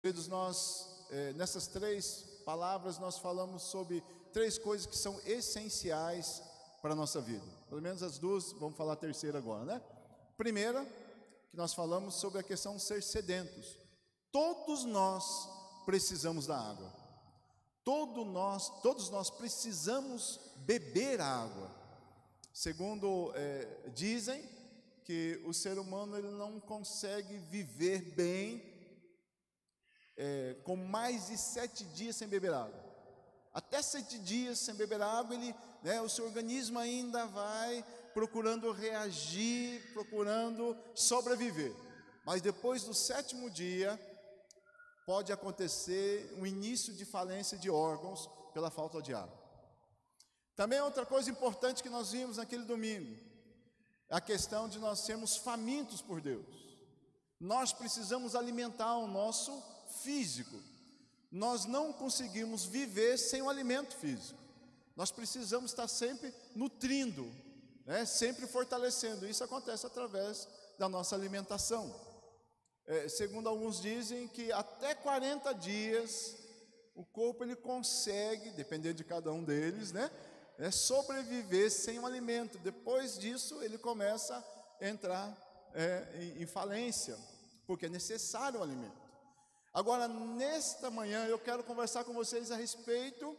Queridos, nessas 3 palavras, nós falamos sobre 3 coisas que são essenciais para a nossa vida. Pelo menos as 2, vamos falar a terceira agora, né? Primeira, que nós falamos sobre a questão de ser sedentos. Todos nós precisamos da água. Todos nós precisamos beber água. Segundo dizem que o ser humano ele não consegue viver bem com mais de 7 dias sem beber água. Até 7 dias sem beber água, o seu organismo ainda vai procurando reagir, procurando sobreviver. Mas depois do 7º dia, pode acontecer um início de falência de órgãos pela falta de água. Também outra coisa importante que nós vimos naquele domingo, é a questão de nós sermos famintos por Deus. Nós precisamos alimentar o nosso físico. Nós não conseguimos viver sem o alimento físico. Nós precisamos estar sempre nutrindo, sempre fortalecendo. Isso acontece através da nossa alimentação. Segundo alguns dizem que até 40 dias o corpo ele consegue, dependendo de cada um deles, sobreviver sem um alimento. Depois disso ele começa a entrar em falência, porque é necessário o alimento. Agora, nesta manhã, eu quero conversar com vocês a respeito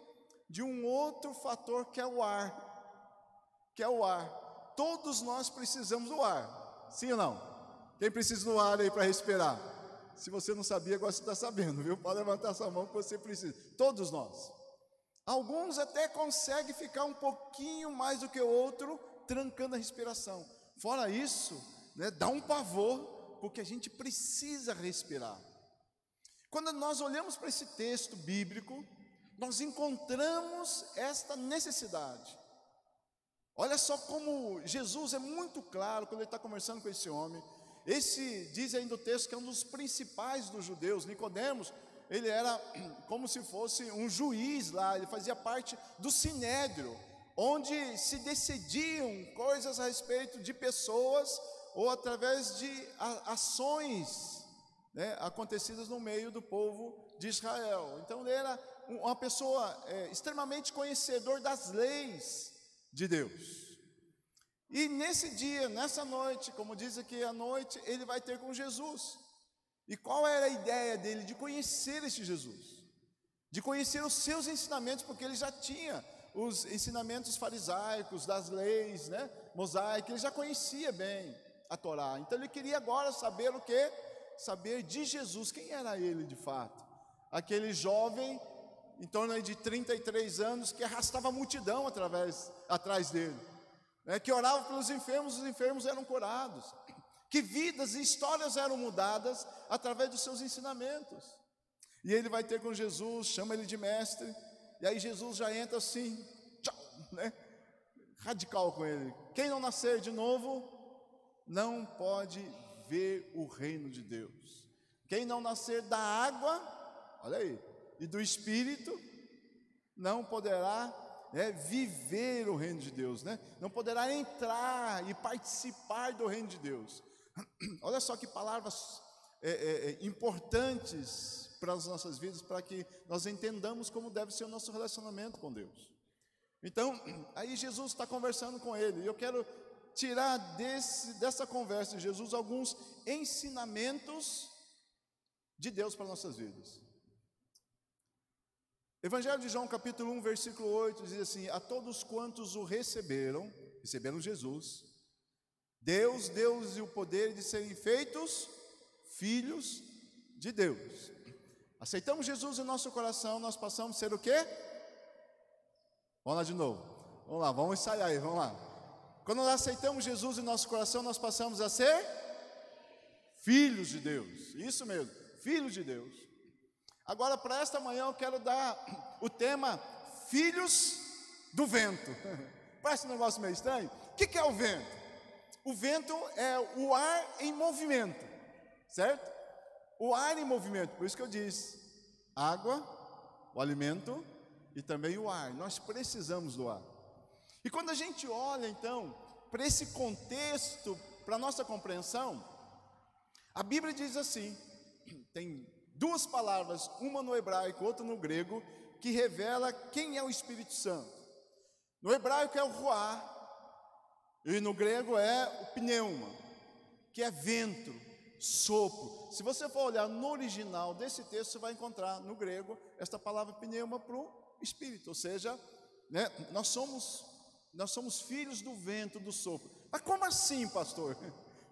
de um outro fator que é o ar. Todos nós precisamos do ar, sim ou não? Quem precisa do ar aí para respirar? Se você não sabia, agora você está sabendo, viu? Pode levantar sua mão que você precisa. Todos nós. Alguns até conseguem ficar um pouquinho mais do que o outro, trancando a respiração. Fora isso, dá um pavor, porque a gente precisa respirar. Quando nós olhamos para esse texto bíblico, nós encontramos esta necessidade. Olha só como Jesus é muito claro quando ele está conversando com esse homem. Diz ainda o texto que é um dos principais dos judeus, Nicodemos. Ele era como se fosse um juiz lá, ele fazia parte do sinédrio, onde se decidiam coisas a respeito de pessoas ou através de ações acontecidas no meio do povo de Israel. Então ele era uma pessoa extremamente conhecedor das leis de Deus. E nesse dia, nessa noite, como diz aqui à noite, ele vai ter com Jesus. E qual era a ideia dele? De conhecer este Jesus, de conhecer os seus ensinamentos, porque ele já tinha os ensinamentos farisaicos, das leis mosaicas, ele já conhecia bem a Torá. Então ele queria agora saber o quê? Saber de Jesus, quem era ele de fato. Aquele jovem, em torno de 33 anos, que arrastava a multidão atrás dele, que orava pelos enfermos, os enfermos eram curados, que vidas e histórias eram mudadas através dos seus ensinamentos. E ele vai ter com Jesus, chama ele de mestre, e aí Jesus já entra assim, tchau, radical com ele. Quem não nascer de novo, não pode ver o reino de Deus. Quem não nascer da água, olha aí, e do Espírito, não poderá viver o reino de Deus, não poderá entrar e participar do reino de Deus. Olha só que palavras importantes para as nossas vidas, para que nós entendamos como deve ser o nosso relacionamento com Deus. Então, aí Jesus está conversando com ele, e eu quero tirar dessa conversa de Jesus alguns ensinamentos de Deus para nossas vidas. Evangelho de João, capítulo 1, versículo 8, diz assim: a todos quantos o receberam Jesus, Deus deu-lhes o poder de serem feitos filhos de Deus. Aceitamos Jesus em nosso coração, nós passamos a ser o quê? Vamos lá de novo. Vamos lá, vamos ensaiar aí, vamos lá. Quando nós aceitamos Jesus em nosso coração, nós passamos a ser filhos de Deus. Isso mesmo, filhos de Deus. Agora, para esta manhã, eu quero dar o tema Filhos do Vento. Parece um negócio meio estranho. O que é o vento? O vento é o ar em movimento, certo? O ar em movimento, por isso que eu disse, água, o alimento e também o ar. Nós precisamos do ar. E quando a gente olha, então, para esse contexto, para a nossa compreensão, a Bíblia diz assim, tem duas palavras, uma no hebraico, outra no grego, que revela quem é o Espírito Santo. No hebraico é o ruá, e no grego é o pneuma, que é vento, sopro. Se você for olhar no original desse texto, você vai encontrar no grego esta palavra pneuma para o Espírito, ou seja, né, nós somos filhos do vento, do sopro. Mas como assim, pastor?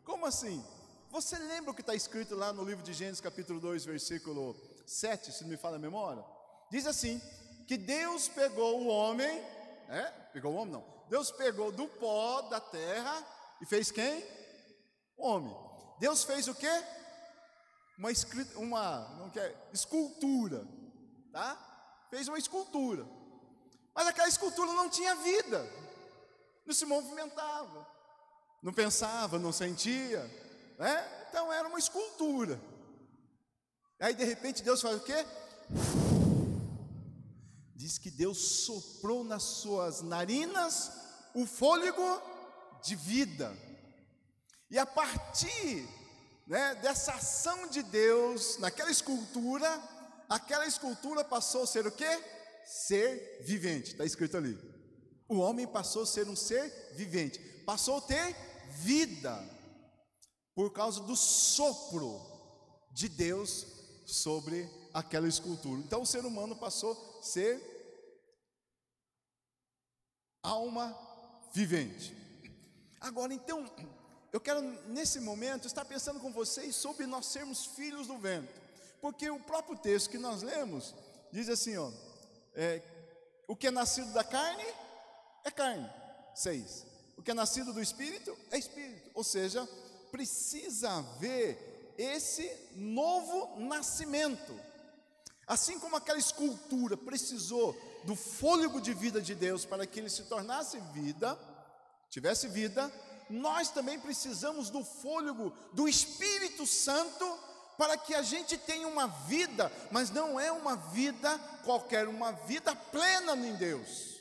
Como assim? Você lembra o que está escrito lá no livro de Gênesis capítulo 2, versículo 7, se não me falha a memória? Diz assim, que Deus pegou o homem, Deus pegou do pó da terra e fez quem? O homem. Deus fez o quê? Uma escultura, tá? Fez uma escultura. Mas aquela escultura não tinha vida, não se movimentava, não pensava, não sentia, né? Então era uma escultura. Aí de repente Deus faz o quê? Diz que Deus soprou nas suas narinas o fôlego de vida. E a partir, né, dessa ação de Deus naquela escultura, aquela escultura passou a ser o quê? Ser vivente, está escrito ali. O homem passou a ser um ser vivente, passou a ter vida, por causa do sopro de Deus sobre aquela escultura. Então o ser humano passou a ser alma vivente. Agora então, eu quero nesse momento estar pensando com vocês sobre nós sermos filhos do vento, porque o próprio texto que nós lemos diz assim, ó, o que é nascido da carne é carne, 6. O que é nascido do Espírito é Espírito, ou seja, precisa haver esse novo nascimento. Assim como aquela escultura precisou do fôlego de vida de Deus para que ele se tornasse vida, tivesse vida, nós também precisamos do fôlego do Espírito Santo para que a gente tenha uma vida, mas não é uma vida qualquer, uma vida plena em Deus.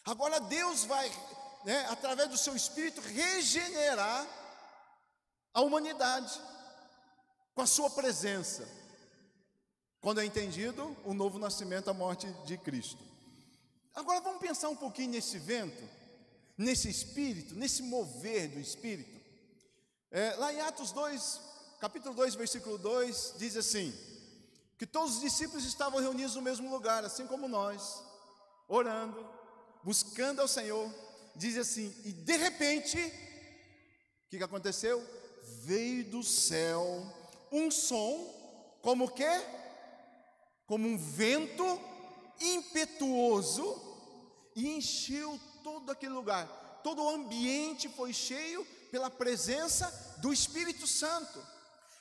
Agora Deus vai, né, através do seu Espírito, regenerar a humanidade com a sua presença, quando é entendido o novo nascimento, a morte de Cristo. Agora vamos pensar um pouquinho nesse vento, nesse Espírito, nesse mover do Espírito. Lá em Atos 2, capítulo 2, versículo 2, diz assim, que todos os discípulos estavam reunidos no mesmo lugar, assim como nós, orando, buscando ao Senhor. Diz assim, e de repente, o que aconteceu? Veio do céu um som, como o quê? Como um vento impetuoso, e encheu todo aquele lugar. Todo o ambiente foi cheio pela presença do Espírito Santo.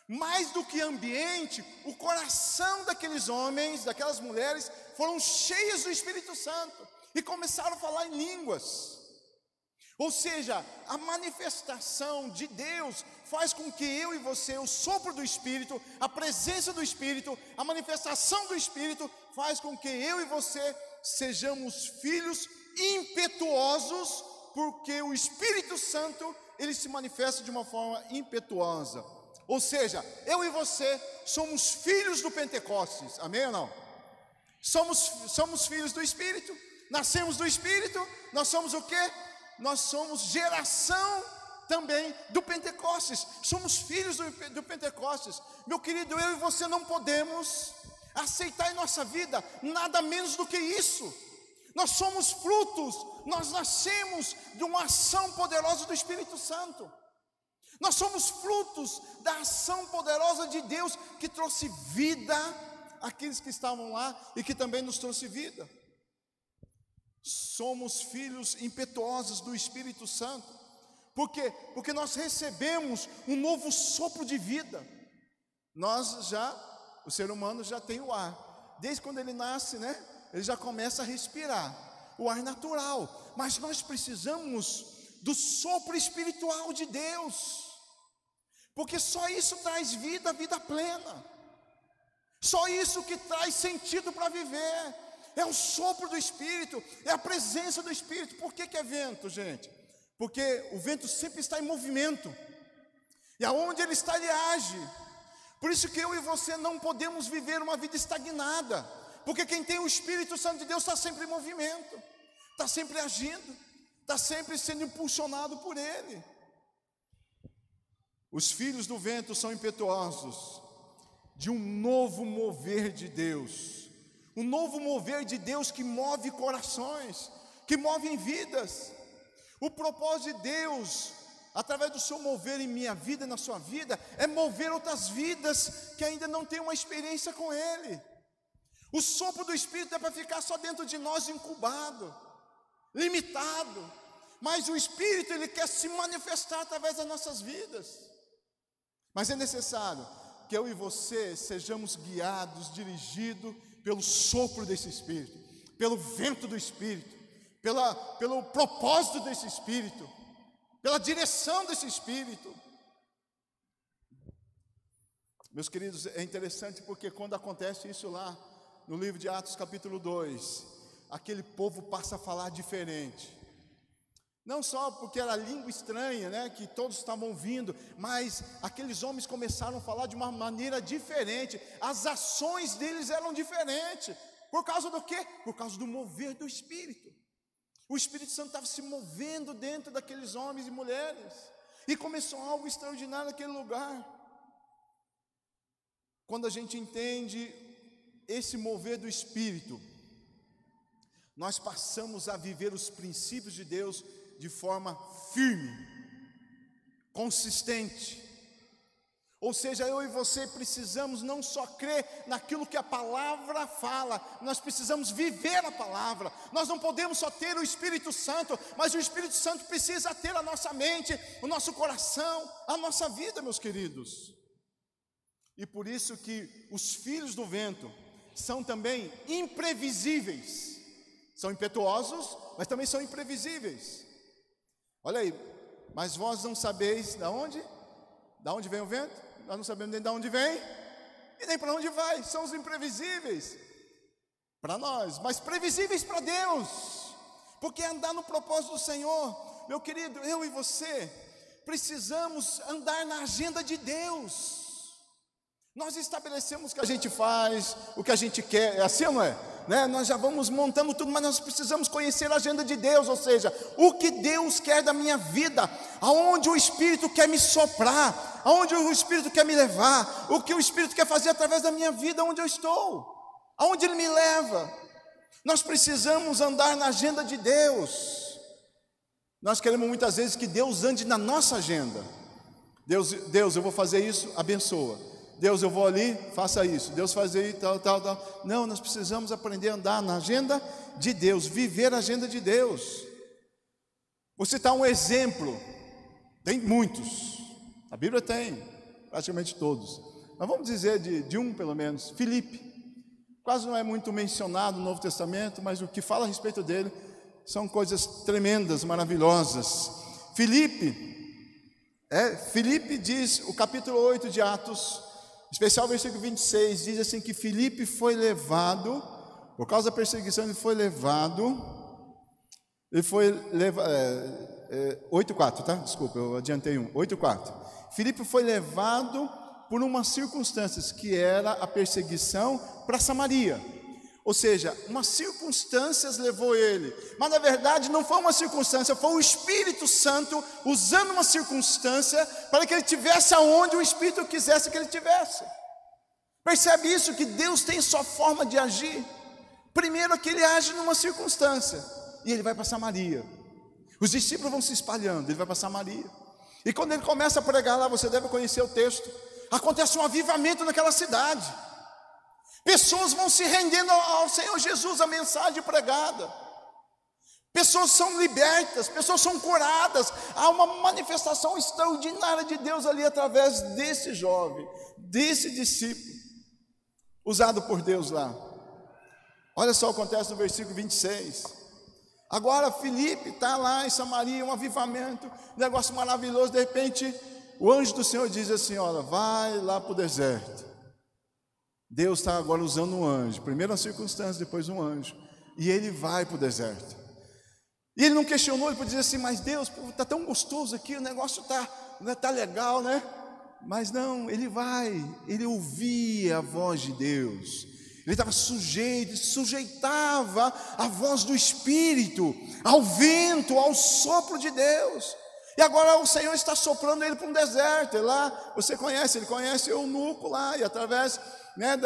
Mais do que ambiente, o coração daqueles homens, daquelas mulheres, foram cheios do Espírito Santo e começaram a falar em línguas. Ou seja, a manifestação de Deus faz com que eu e você, o sopro do Espírito, a presença do Espírito, a manifestação do Espírito, faz com que eu e você sejamos filhos impetuosos, porque o Espírito Santo, ele se manifesta de uma forma impetuosa. Ou seja, eu e você somos filhos do Pentecostes, amém ou não? Somos filhos do Espírito, nascemos do Espírito, nós somos o quê? Nós somos geração também do Pentecostes, somos filhos do Pentecostes. Meu querido, eu e você não podemos aceitar em nossa vida nada menos do que isso. Nós somos frutos, nós nascemos de uma ação poderosa do Espírito Santo. Nós somos frutos da ação poderosa de Deus, que trouxe vida àqueles que estavam lá e que também nos trouxe vida. Somos filhos impetuosos do Espírito Santo. Por quê? Porque nós recebemos um novo sopro de vida. O ser humano já tem o ar. Desde quando ele nasce, né? Ele já começa a respirar o ar natural. Mas nós precisamos do sopro espiritual de Deus. Porque só isso traz vida, vida plena. Só isso que traz sentido para viver. É o sopro do Espírito, é a presença do Espírito. Por que é vento, gente? Porque o vento sempre está em movimento. E aonde ele está, ele age. Por isso que eu e você não podemos viver uma vida estagnada, porque quem tem o Espírito Santo de Deus está sempre em movimento, está sempre agindo, está sempre sendo impulsionado por Ele. Os filhos do vento são impetuosos de um novo mover de Deus, um novo mover de Deus que move corações, que move vidas. O propósito de Deus, através do seu mover em minha vida e na sua vida, é mover outras vidas que ainda não têm uma experiência com Ele. O sopro do Espírito é para ficar só dentro de nós, incubado, limitado, mas o Espírito, Ele quer se manifestar através das nossas vidas. Mas é necessário que eu e você sejamos guiados, dirigidos pelo sopro desse Espírito, pelo vento do Espírito, pelo propósito desse Espírito, pela direção desse Espírito. Meus queridos, é interessante porque quando acontece isso lá no livro de Atos capítulo 2, aquele povo passa a falar diferente. Não só porque era língua estranha, né, que todos estavam ouvindo, mas aqueles homens começaram a falar de uma maneira diferente. As ações deles eram diferentes. Por causa do quê? Por causa do mover do Espírito. O Espírito Santo estava se movendo dentro daqueles homens e mulheres, e começou algo extraordinário naquele lugar. Quando a gente entende esse mover do Espírito, nós passamos a viver os princípios de Deus de forma firme, consistente. Ou seja, eu e você precisamos não só crer naquilo que a palavra fala, nós precisamos viver a palavra. Nós não podemos só ter o Espírito Santo, mas o Espírito Santo precisa ter a nossa mente, o nosso coração, a nossa vida, meus queridos. E por isso que os filhos do vento são também imprevisíveis. São impetuosos, mas também são imprevisíveis. Olha aí, mas vós não sabeis de onde? Da onde vem o vento? Nós não sabemos nem de onde vem e nem para onde vai. São os imprevisíveis para nós, mas previsíveis para Deus, porque andar no propósito do Senhor, meu querido, eu e você precisamos andar na agenda de Deus. Nós estabelecemos o que a gente faz, o que a gente quer, é assim ou não é? Né? Nós já vamos montando tudo, mas nós precisamos conhecer a agenda de Deus, ou seja, o que Deus quer da minha vida, aonde o Espírito quer me soprar, aonde o Espírito quer me levar, o que o Espírito quer fazer através da minha vida, onde eu estou, aonde Ele me leva. Nós precisamos andar na agenda de Deus. Nós queremos muitas vezes que Deus ande na nossa agenda. Deus, eu vou fazer isso, abençoa. Deus, eu vou ali, faça isso. Deus faz aí, tal. Não, nós precisamos aprender a andar na agenda de Deus, viver a agenda de Deus. Vou citar um exemplo, tem muitos, a Bíblia tem, praticamente todos, mas vamos dizer de um pelo menos, Filipe. Quase não é muito mencionado no Novo Testamento, mas o que fala a respeito dele são coisas tremendas, maravilhosas. Filipe diz, o capítulo 8 de Atos, especial versículo 26, diz assim que Filipe foi levado, por causa da perseguição ele foi levado, 8:4, tá? Desculpa, eu adiantei 8:4. Filipe foi levado por umas circunstâncias, que era a perseguição para Samaria. Ou seja, umas circunstâncias levou ele, mas na verdade não foi uma circunstância, foi o Espírito Santo usando uma circunstância para que ele tivesse aonde o Espírito quisesse que ele tivesse. Percebe isso, que Deus tem sua forma de agir. Primeiro é que ele age numa circunstância, e ele vai para Samaria. Os discípulos vão se espalhando, ele vai para Samaria. E quando ele começa a pregar lá, você deve conhecer o texto, acontece um avivamento naquela cidade. Pessoas vão se rendendo ao Senhor Jesus, a mensagem pregada. Pessoas são libertas, pessoas são curadas. Há uma manifestação extraordinária de Deus ali através desse jovem, desse discípulo, usado por Deus lá. Olha só o que acontece no versículo 26. Agora Filipe está lá em Samaria, um avivamento, um negócio maravilhoso. De repente o anjo do Senhor diz assim: olha, vai lá para o deserto. Deus está agora usando um anjo, primeiro uma circunstância, depois um anjo, e ele vai para o deserto. E ele não questionou, ele podia dizer assim: mas Deus, está tão gostoso aqui, o negócio está legal, né? Mas não, ele ouvia a voz de Deus, ele estava sujeito, sujeitava a voz do Espírito, ao vento, ao sopro de Deus. E agora o Senhor está soprando ele para um deserto. E lá, ele conhece o eunuco lá, e através, né,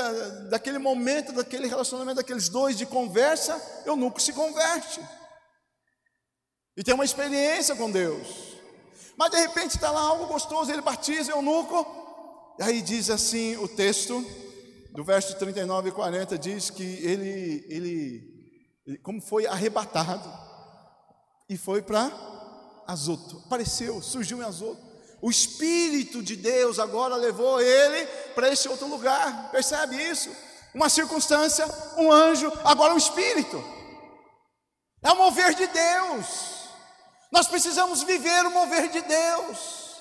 daquele momento, daquele relacionamento, daqueles dois de conversa, o eunuco se converte e tem uma experiência com Deus. Mas de repente está lá algo gostoso, ele batiza o eunuco, e aí diz assim o texto, do verso 39 e 40, diz que ele como foi arrebatado, e foi para Azoto, surgiu em Azoto. O Espírito de Deus agora levou ele para esse outro lugar, percebe isso? Uma circunstância, um anjo, agora um Espírito, é o mover de Deus. Nós precisamos viver o mover de Deus,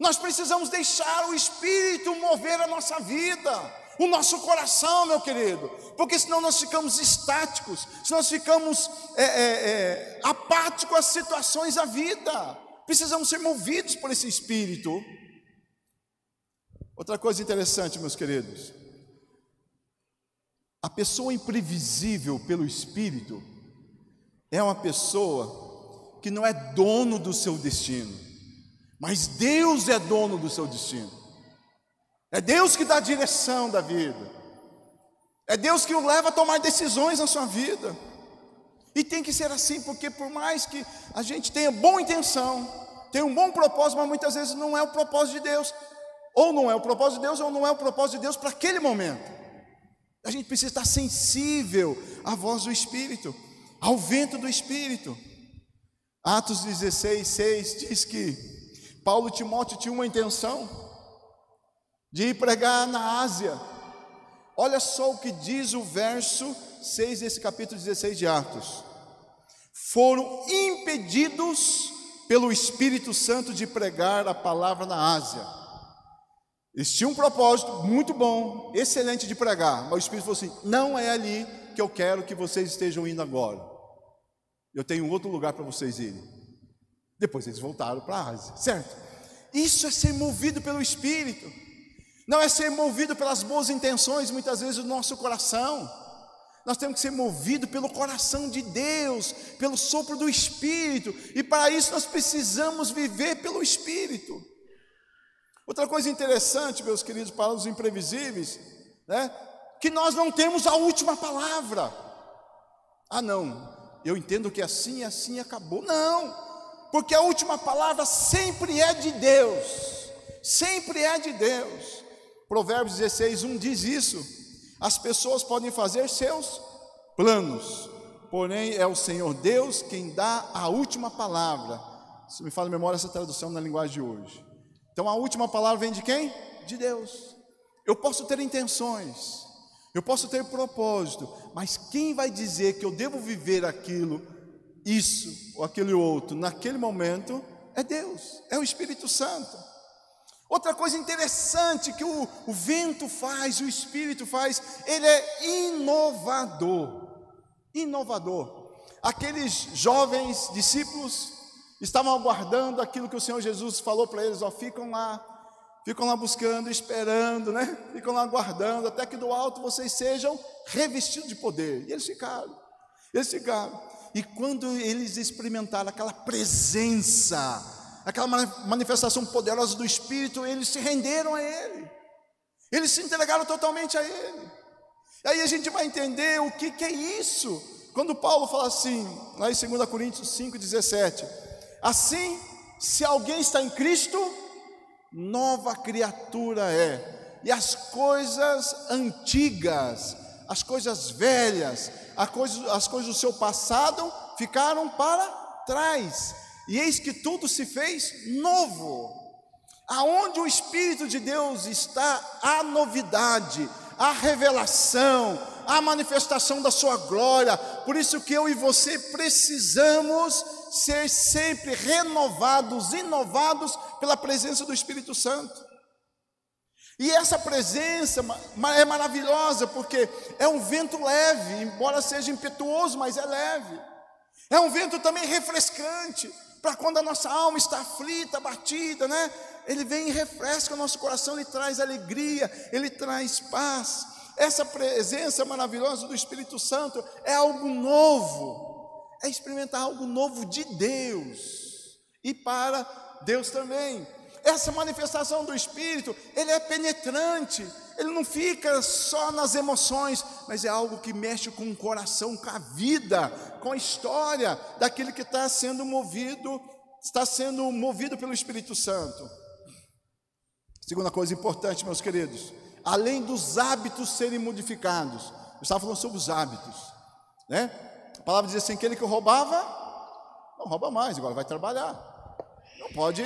nós precisamos deixar o Espírito mover a nossa vida, o nosso coração, meu querido, porque senão nós ficamos estáticos, senão nós ficamos apáticos às situações da vida. Precisamos ser movidos por esse Espírito. Outra coisa interessante, meus queridos, a pessoa imprevisível pelo Espírito é uma pessoa que não é dono do seu destino, mas Deus é dono do seu destino. É Deus que dá a direção da vida, é Deus que o leva a tomar decisões na sua vida. E tem que ser assim, porque por mais que a gente tenha boa intenção, tenha um bom propósito, mas muitas vezes não é o propósito de Deus, ou não é o propósito de Deus, ou não é o propósito de Deus para aquele momento. A gente precisa estar sensível à voz do Espírito, ao vento do Espírito. Atos 16:6 diz que Paulo e Timóteo tinham uma intenção de ir pregar na Ásia. Olha só o que diz o verso 6 desse capítulo 16 de Atos: foram impedidos pelo Espírito Santo de pregar a palavra na Ásia. Eles tinham um propósito muito bom, excelente de pregar, mas o Espírito falou assim: não é ali que eu quero que vocês estejam indo agora, eu tenho outro lugar para vocês irem. Depois eles voltaram para a Ásia, certo? Isso é ser movido pelo Espírito, não é ser movido pelas boas intenções, muitas vezes, do nosso coração. Nós temos que ser movidos pelo coração de Deus, pelo sopro do Espírito, e para isso nós precisamos viver pelo Espírito. Outra coisa interessante, meus queridos, para os imprevisíveis, né, que nós não temos a última palavra. Não, eu entendo que assim e assim acabou. Não, porque a última palavra sempre é de Deus, sempre é de Deus. Provérbios 16:1 diz isso: as pessoas podem fazer seus planos, porém é o Senhor Deus quem dá a última palavra. Se me fala em memória essa tradução na linguagem de hoje. Então a última palavra vem de quem? De Deus. Eu posso ter intenções, eu posso ter propósito, mas quem vai dizer que eu devo viver aquilo, isso ou aquele outro, naquele momento, é Deus, é o Espírito Santo. Outra coisa interessante que o vento faz, o Espírito faz, ele é inovador. Aqueles jovens discípulos estavam aguardando aquilo que o Senhor Jesus falou para eles: ficam lá buscando, esperando, né? Ficam lá aguardando, até que do alto vocês sejam revestidos de poder. E eles ficaram. E quando eles experimentaram aquela presença, aquela manifestação poderosa do Espírito, eles se renderam a Ele, eles se entregaram totalmente a Ele. E aí a gente vai entender o que é isso, quando Paulo fala assim, lá em 2 Coríntios 5:17: assim, se alguém está em Cristo, nova criatura é, e as coisas antigas, as coisas velhas, as coisas do seu passado ficaram para trás, e eis que tudo se fez novo. Aonde o Espírito de Deus está, há novidade, há revelação, há manifestação da sua glória. Por isso que eu e você precisamos ser sempre renovados, inovados pela presença do Espírito Santo. E essa presença é maravilhosa, porque é um vento leve, embora seja impetuoso, mas é leve. É um vento também refrescante, para quando a nossa alma está aflita, abatida, né? Ele vem e refresca o nosso coração, Ele traz alegria, Ele traz paz. Essa presença maravilhosa do Espírito Santo é algo novo, é experimentar algo novo de Deus e para Deus também. Essa manifestação do Espírito, ele é penetrante, ele não fica só nas emoções, mas é algo que mexe com o coração, com a vida, com a história daquele que está sendo movido pelo Espírito Santo. Segunda coisa importante, meus queridos, além dos hábitos serem modificados, eu estava falando sobre os hábitos, né? A palavra diz assim: aquele que roubava, não rouba mais, agora vai trabalhar, não pode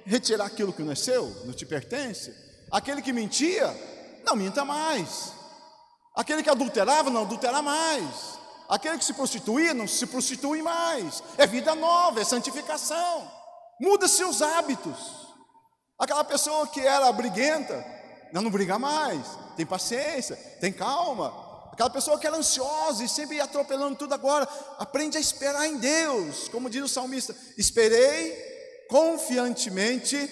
retirar aquilo que não é seu, não te pertence. Aquele que mentia, não minta mais. Aquele que adulterava, não adultera mais. Aquele que se prostituía, não se prostitui mais. É vida nova, é santificação. Muda-se os hábitos. Aquela pessoa que era briguenta, não briga mais, tem paciência, tem calma. Aquela pessoa que era ansiosa e sempre ia atropelando tudo, agora aprende a esperar em Deus. Como diz o salmista: esperei confiantemente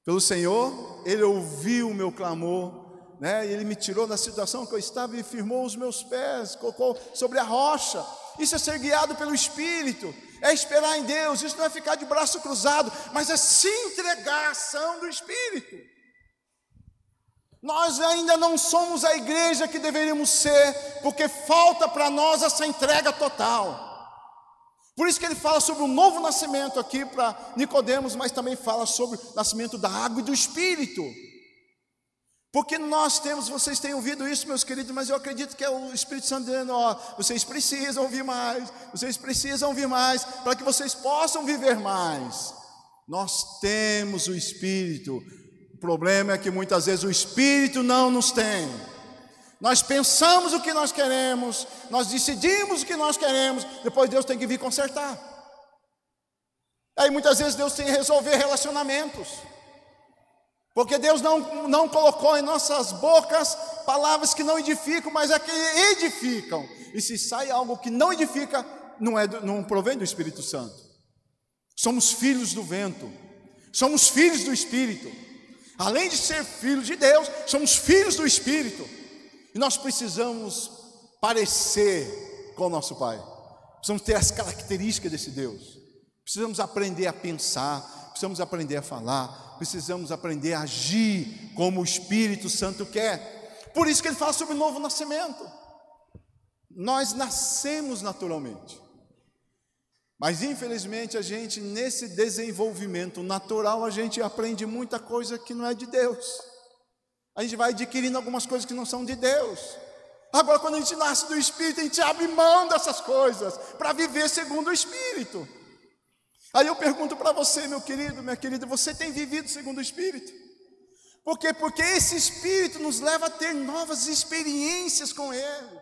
pelo Senhor, Ele ouviu o meu clamor, né? Ele me tirou da situação que eu estava e firmou os meus pés, colocou sobre a rocha. Isso é ser guiado pelo Espírito, é esperar em Deus. Isso não é ficar de braço cruzado, mas é se entregar à ação do Espírito. Nós ainda não somos a igreja que deveríamos ser, porque falta para nós essa entrega total. Por isso que ele fala sobre o novo nascimento aqui para Nicodemos, mas também fala sobre o nascimento da água e do Espírito. Porque vocês têm ouvido isso, meus queridos, mas eu acredito que é o Espírito Santo dizendo: ó, vocês precisam ouvir mais, para que vocês possam viver mais. Nós temos o Espírito, o problema é que muitas vezes o Espírito não nos tem. Nós pensamos o que nós queremos, nós decidimos o que nós queremos, depois Deus tem que vir consertar. Aí muitas vezes Deus tem que resolver relacionamentos, porque Deus não colocou em nossas bocas palavras que não edificam, mas é que edificam. E se sai algo que não edifica, não provém do Espírito Santo. Somos filhos do vento, somos filhos do Espírito. Além de ser filhos de Deus, somos filhos do Espírito. E nós precisamos parecer com o nosso Pai. Precisamos ter as características desse Deus. Precisamos aprender a pensar, precisamos aprender a falar, precisamos aprender a agir como o Espírito Santo quer. Por isso que ele fala sobre o novo nascimento. Nós nascemos naturalmente, mas infelizmente a gente, nesse desenvolvimento natural, a gente aprende muita coisa que não é de Deus. A gente vai adquirindo algumas coisas que não são de Deus. Agora, quando a gente nasce do Espírito, a gente abre mão dessas coisas para viver segundo o Espírito. Aí eu pergunto para você, meu querido, minha querida, você tem vivido segundo o Espírito? Por quê? Porque esse Espírito nos leva a ter novas experiências com Ele.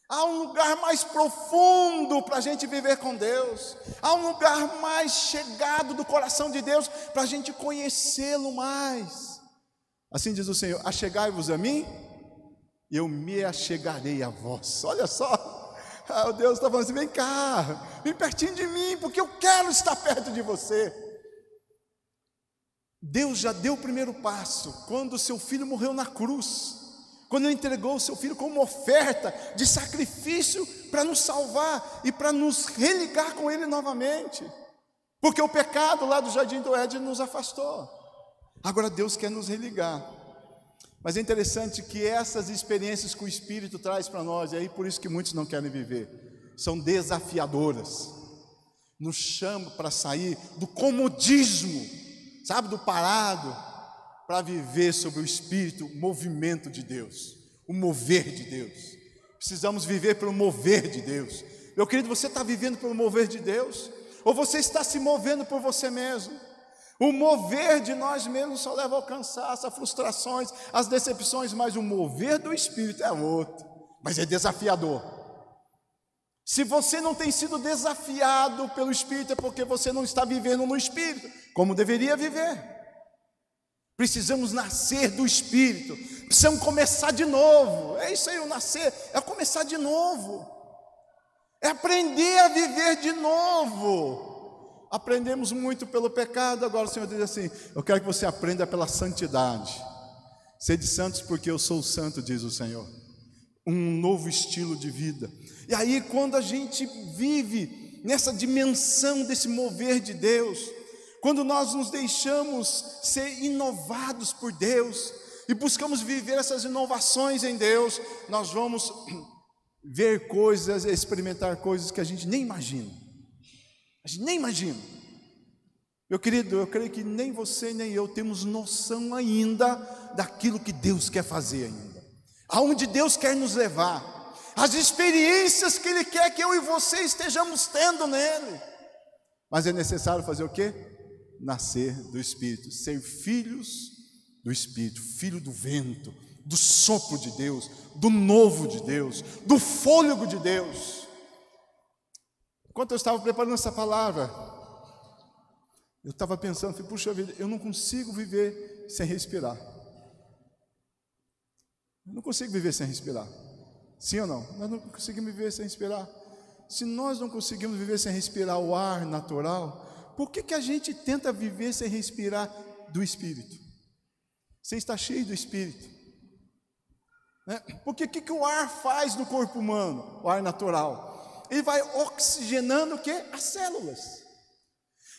Há um lugar mais profundo para a gente viver com Deus. Há um lugar mais chegado do coração de Deus para a gente conhecê-lo mais. Assim diz o Senhor: achegai-vos a mim, e eu me achegarei a vós. Olha só, Deus está falando assim: vem cá, vem pertinho de mim, porque eu quero estar perto de você. Deus já deu o primeiro passo, quando o seu filho morreu na cruz, quando ele entregou o seu filho como oferta de sacrifício para nos salvar e para nos religar com ele novamente, porque o pecado lá do Jardim do Éden nos afastou. Agora Deus quer nos religar. Mas é interessante que essas experiências que o Espírito traz para nós, e aí por isso que muitos não querem viver, são desafiadoras. Nos chama para sair do comodismo, sabe, do parado, para viver sobre o Espírito, o movimento de Deus, o mover de Deus. Precisamos viver pelo mover de Deus. Meu querido, você está vivendo pelo mover de Deus? Ou você está se movendo por você mesmo? O mover de nós mesmos só leva ao cansaço, as frustrações, as decepções, mas o mover do Espírito é outro, mas é desafiador. Se você não tem sido desafiado pelo Espírito, é porque você não está vivendo no Espírito, como deveria viver. Precisamos nascer do Espírito, precisamos começar de novo. É isso aí, o nascer, é começar de novo, é aprender a viver de novo. Aprendemos muito pelo pecado, agora o Senhor diz assim: eu quero que você aprenda pela santidade. Sede santos porque eu sou santo, diz o Senhor. Um novo estilo de vida. E aí, quando a gente vive nessa dimensão desse mover de Deus, quando nós nos deixamos ser inovados por Deus e buscamos viver essas inovações em Deus, nós vamos ver coisas, experimentar coisas que a gente nem imagina. A gente nem imagina. Meu querido, eu creio que nem você nem eu temos noção ainda daquilo que Deus quer fazer ainda, aonde Deus quer nos levar, as experiências que Ele quer que eu e você estejamos tendo nele. Mas é necessário fazer o quê? Nascer do Espírito, ser filhos do Espírito, filho do vento, do sopro de Deus, do novo de Deus, do fôlego de Deus. Enquanto eu estava preparando essa palavra, eu estava pensando, falei, puxa vida, eu não consigo viver sem respirar. Eu não consigo viver sem respirar. Sim ou não? Nós não conseguimos viver sem respirar. Se nós não conseguimos viver sem respirar o ar natural, por que a gente tenta viver sem respirar do Espírito? Sem estar cheio do Espírito? Porque o que o ar faz no corpo humano? O ar natural. Ele vai oxigenando o quê? As células.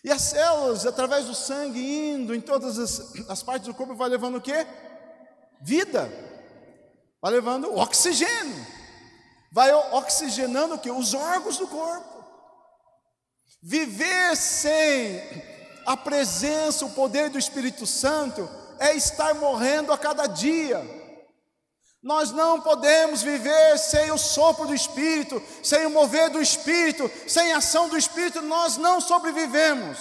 E as células, através do sangue indo em todas as partes do corpo, vai levando o quê? Vida. Vai levando oxigênio. Vai oxigenando o quê? Os órgãos do corpo. Viver sem a presença, o poder do Espírito Santo é estar morrendo a cada dia. Nós não podemos viver sem o sopro do Espírito, sem o mover do Espírito, sem a ação do Espírito, nós não sobrevivemos.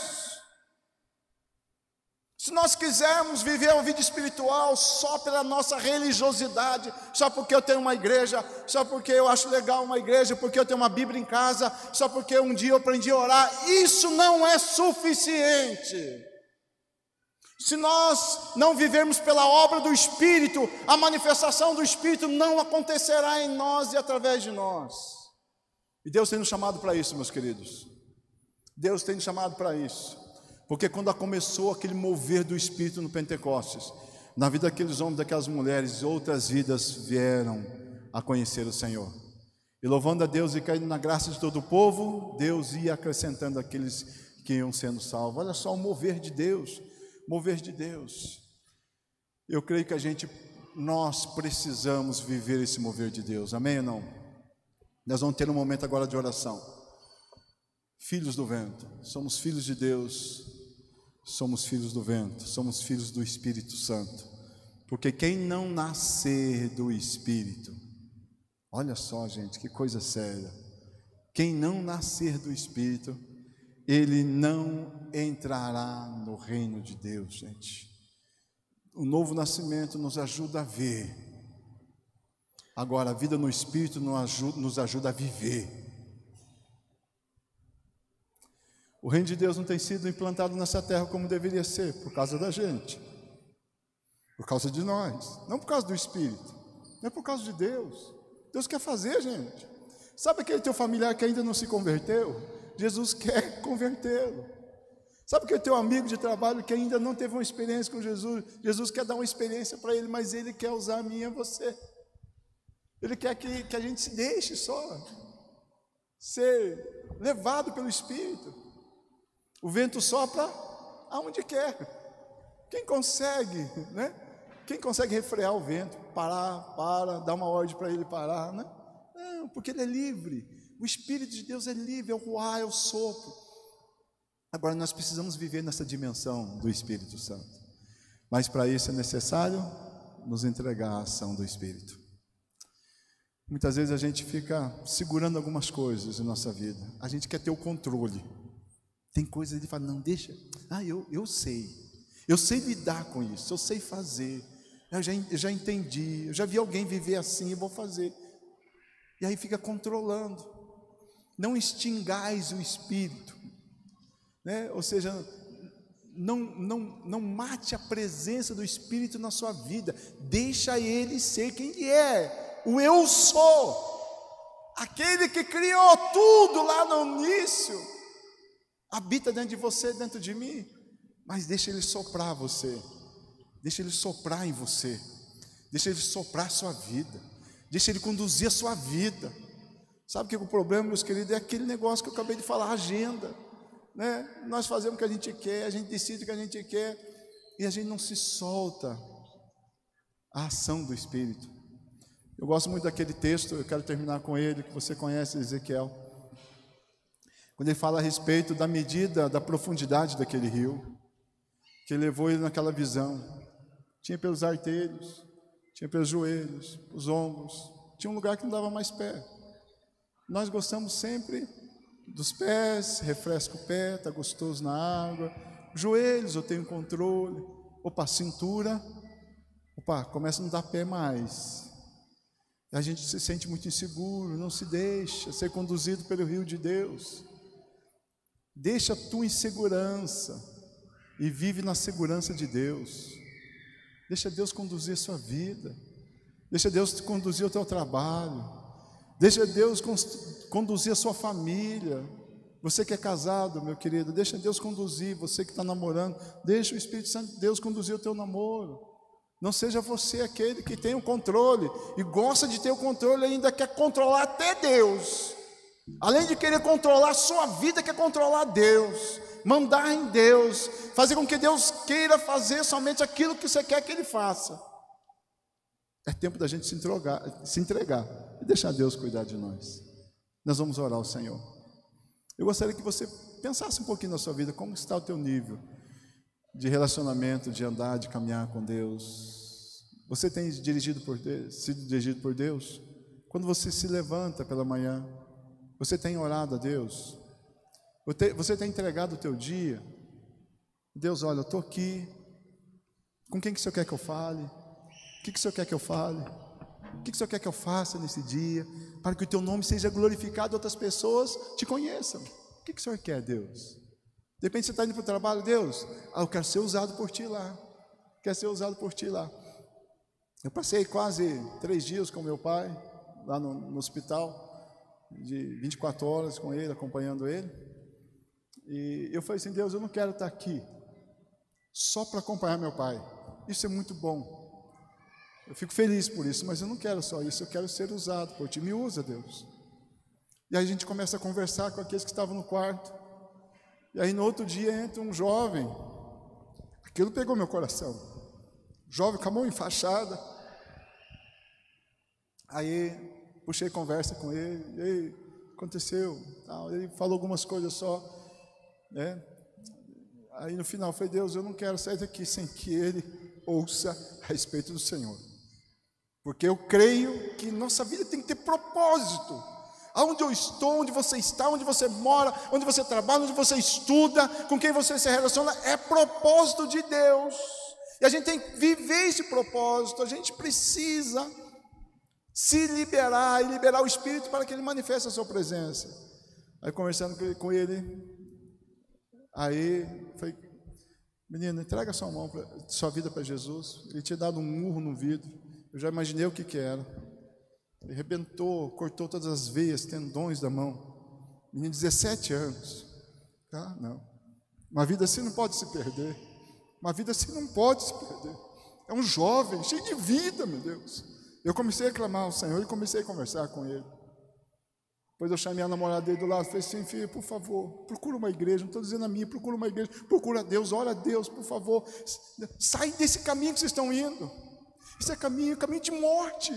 Se nós quisermos viver uma vida espiritual só pela nossa religiosidade, só porque eu tenho uma igreja, só porque eu acho legal uma igreja, porque eu tenho uma Bíblia em casa, só porque um dia eu aprendi a orar, isso não é suficiente. Se nós não vivermos pela obra do Espírito, a manifestação do Espírito não acontecerá em nós e através de nós. E Deus tem nos chamado para isso, meus queridos. Deus tem nos chamado para isso. Porque quando começou aquele mover do Espírito no Pentecostes, na vida daqueles homens, daquelas mulheres, outras vidas vieram a conhecer o Senhor. E louvando a Deus e caindo na graça de todo o povo, Deus ia acrescentando aqueles que iam sendo salvos. Olha só o mover de Deus. Mover de Deus. Eu creio que nós precisamos viver esse mover de Deus, amém ou não? Nós vamos ter um momento agora de oração. Filhos do vento, somos filhos de Deus, somos filhos do vento, somos filhos do Espírito Santo, porque quem não nascer do Espírito, olha só gente, que coisa séria, quem não nascer do Espírito, ele não entrará no reino de Deus, gente. O novo nascimento nos ajuda a ver. Agora, a vida no Espírito nos ajuda a viver. O reino de Deus não tem sido implantado nessa terra como deveria ser, por causa da gente. Por causa de nós. Não por causa do Espírito. Não é por causa de Deus. Deus quer fazer, gente. Sabe aquele teu familiar que ainda não se converteu? Jesus quer convertê-lo. Sabe que o teu amigo de trabalho que ainda não teve uma experiência com Jesus, Jesus quer dar uma experiência para ele, mas ele quer usar a minha e você. Ele quer que a gente se deixe só ser levado pelo Espírito. O vento sopra aonde quer. Quem consegue, né? Quem consegue refrear o vento, para, dar uma ordem para ele parar, né? Não, porque ele é livre. O Espírito de Deus é livre, é o ruar, é o sopro. Agora nós precisamos viver nessa dimensão do Espírito Santo. Mas para isso é necessário nos entregar à ação do Espírito. Muitas vezes a gente fica segurando algumas coisas em nossa vida. A gente quer ter o controle. Tem coisas que fala, não, deixa. Eu sei. Eu sei lidar com isso, eu sei fazer. Eu já entendi, eu já vi alguém viver assim, eu vou fazer. E aí fica controlando. Não extingais o Espírito, né? Ou seja, não mate a presença do Espírito na sua vida, deixa ele ser quem ele é, o eu sou, aquele que criou tudo lá no início, habita dentro de você, dentro de mim, mas deixa Ele soprar você, deixa Ele soprar em você, deixa Ele soprar a sua vida, deixa Ele conduzir a sua vida. Sabe que o problema, meus queridos, é aquele negócio que eu acabei de falar, agenda, né? Nós fazemos o que a gente quer, a gente decide o que a gente quer, e a gente não se solta a ação do Espírito. Eu gosto muito daquele texto, eu quero terminar com ele, que você conhece, Ezequiel, quando ele fala a respeito da medida, da profundidade daquele rio, que levou ele naquela visão. Tinha pelos artelhos, tinha pelos joelhos, os ombros, tinha um lugar que não dava mais pé. Nós gostamos sempre dos pés, refresca o pé, está gostoso na água. Joelhos, eu tenho controle. Opa, cintura, opa, começa a não dar pé mais. A gente se sente muito inseguro, não se deixa ser conduzido pelo rio de Deus. Deixa a tua insegurança e vive na segurança de Deus. Deixa Deus conduzir a sua vida. Deixa Deus conduzir o teu trabalho. Deixa Deus conduzir a sua família. Você que é casado, meu querido, deixa Deus conduzir. Você que está namorando, deixa o Espírito Santo de Deus conduzir o teu namoro. Não seja você aquele que tem o controle e gosta de ter o controle e ainda quer controlar até Deus. Além de querer controlar a sua vida, quer controlar Deus, mandar em Deus, fazer com que Deus queira fazer somente aquilo que você quer que Ele faça. É tempo da gente se entregar e deixar Deus cuidar de nós. Nós vamos orar ao Senhor. Eu gostaria que você pensasse um pouquinho na sua vida, como está o teu nível de relacionamento, de andar, de caminhar com Deus. Você tem sido dirigido por Deus? Quando você se levanta pela manhã, você tem orado a Deus? Você tem entregado o teu dia? Deus, olha, eu estou aqui. Com quem que o Senhor quer que eu fale? O que o Senhor quer que eu fale? O que o Senhor quer que eu faça nesse dia? Para que o teu nome seja glorificado e outras pessoas te conheçam. O que o Senhor quer, Deus? De repente você está indo para o trabalho, Deus, eu quero ser usado por Ti lá. Quero ser usado por Ti lá. Eu passei quase 3 dias com meu pai, lá no hospital, de 24 horas com ele, acompanhando ele. E eu falei assim, Deus, eu não quero estar aqui só para acompanhar meu pai. Isso é muito bom. Eu fico feliz por isso, mas eu não quero só isso, eu quero ser usado por Ti. Me usa, Deus. E aí a gente começa a conversar com aqueles que estavam no quarto. E aí no outro dia entra um jovem. Aquilo pegou meu coração. Jovem com a mão enfaixada. Aí puxei conversa com ele. E aí, aconteceu? Ele falou algumas coisas só, né? Aí no final eu falei, Deus, eu não quero sair daqui sem que ele ouça a respeito do Senhor. Porque eu creio que nossa vida tem que ter propósito. Aonde eu estou, onde você está, onde você mora, onde você trabalha, onde você estuda, com quem você se relaciona, é propósito de Deus. E a gente tem que viver esse propósito. A gente precisa se liberar e liberar o Espírito para que Ele manifeste a sua presença. Aí conversando com ele, aí falei, menino, entrega sua vida para Jesus. Ele tinha dado um murro no vidro. Eu já imaginei o que era. Ele arrebentou, cortou todas as veias, tendões da mão. Menino de 17 anos. Ah, não. Uma vida assim não pode se perder. Uma vida assim não pode se perder. É um jovem, cheio de vida, meu Deus. Eu comecei a clamar ao Senhor e comecei a conversar com ele. Depois eu chamei a namorada dele do lado e falei assim, filho, por favor, procura uma igreja. Não estou dizendo a minha, procura uma igreja. Procura a Deus, ora a Deus, por favor. Sai desse caminho que vocês estão indo. Isso é caminho de morte.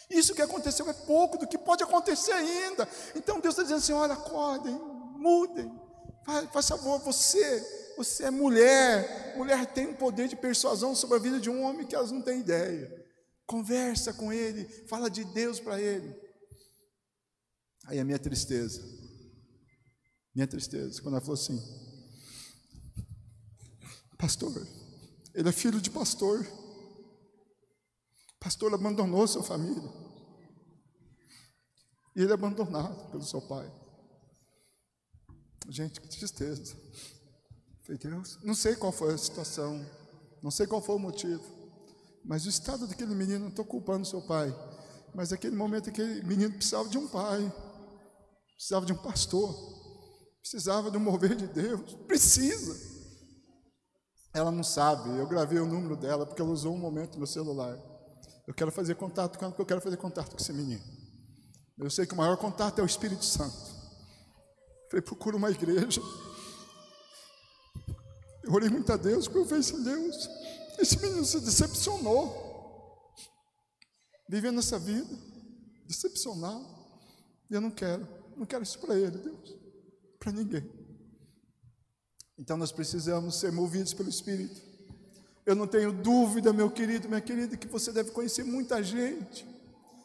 Isso que aconteceu é pouco do que pode acontecer ainda. Então Deus está dizendo assim, olha, acordem, mudem. Faz favor, você é mulher. Mulher tem um poder de persuasão sobre a vida de um homem que elas não têm ideia. Conversa com ele, fala de Deus para ele. Aí a minha tristeza, quando ela falou assim, pastor, ele é filho de pastor. Pastor abandonou sua família. E ele é abandonado pelo seu pai. Gente, que tristeza. Falei, Deus, não sei qual foi a situação, não sei qual foi o motivo, mas o estado daquele menino, não estou culpando seu pai, mas naquele momento aquele menino precisava de um pai, precisava de um pastor. Precisava de um mover de Deus. Precisa. Ela não sabe. Eu gravei o número dela porque ela usou um momento no meu celular. Eu quero fazer contato com ela porque eu quero fazer contato com esse menino. Eu sei que o maior contato é o Espírito Santo. Eu falei, procura uma igreja. Eu orei muito a Deus, porque eu falei assim, Deus, esse menino se decepcionou. Vivendo essa vida decepcionado. E eu não quero isso para ele, Deus. Para ninguém. Então nós precisamos ser movidos pelo Espírito. Eu não tenho dúvida, meu querido, minha querida, que você deve conhecer muita gente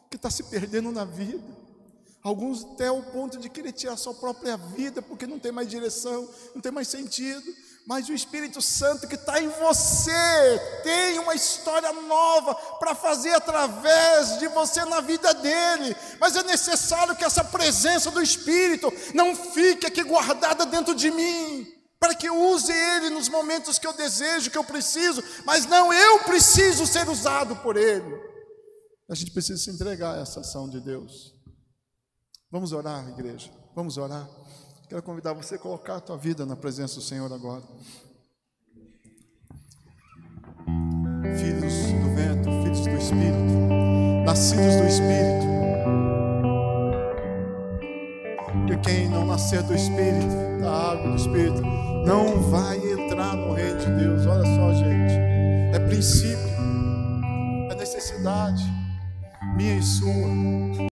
que está se perdendo na vida. Alguns até o ponto de querer tirar sua própria vida, porque não tem mais direção, não tem mais sentido. Mas o Espírito Santo que está em você tem uma história nova para fazer através de você na vida dele. Mas é necessário que essa presença do Espírito não fique aqui guardada dentro de mim, para que eu use ele nos momentos que eu desejo, que eu preciso, mas não, eu preciso ser usado por ele. A gente precisa se entregar a essa ação de Deus. Vamos orar, igreja, vamos orar. Quero convidar você a colocar a tua vida na presença do Senhor agora. Filhos do vento, filhos do Espírito, nascidos do Espírito. E quem não nascer do Espírito, da água do Espírito, não vai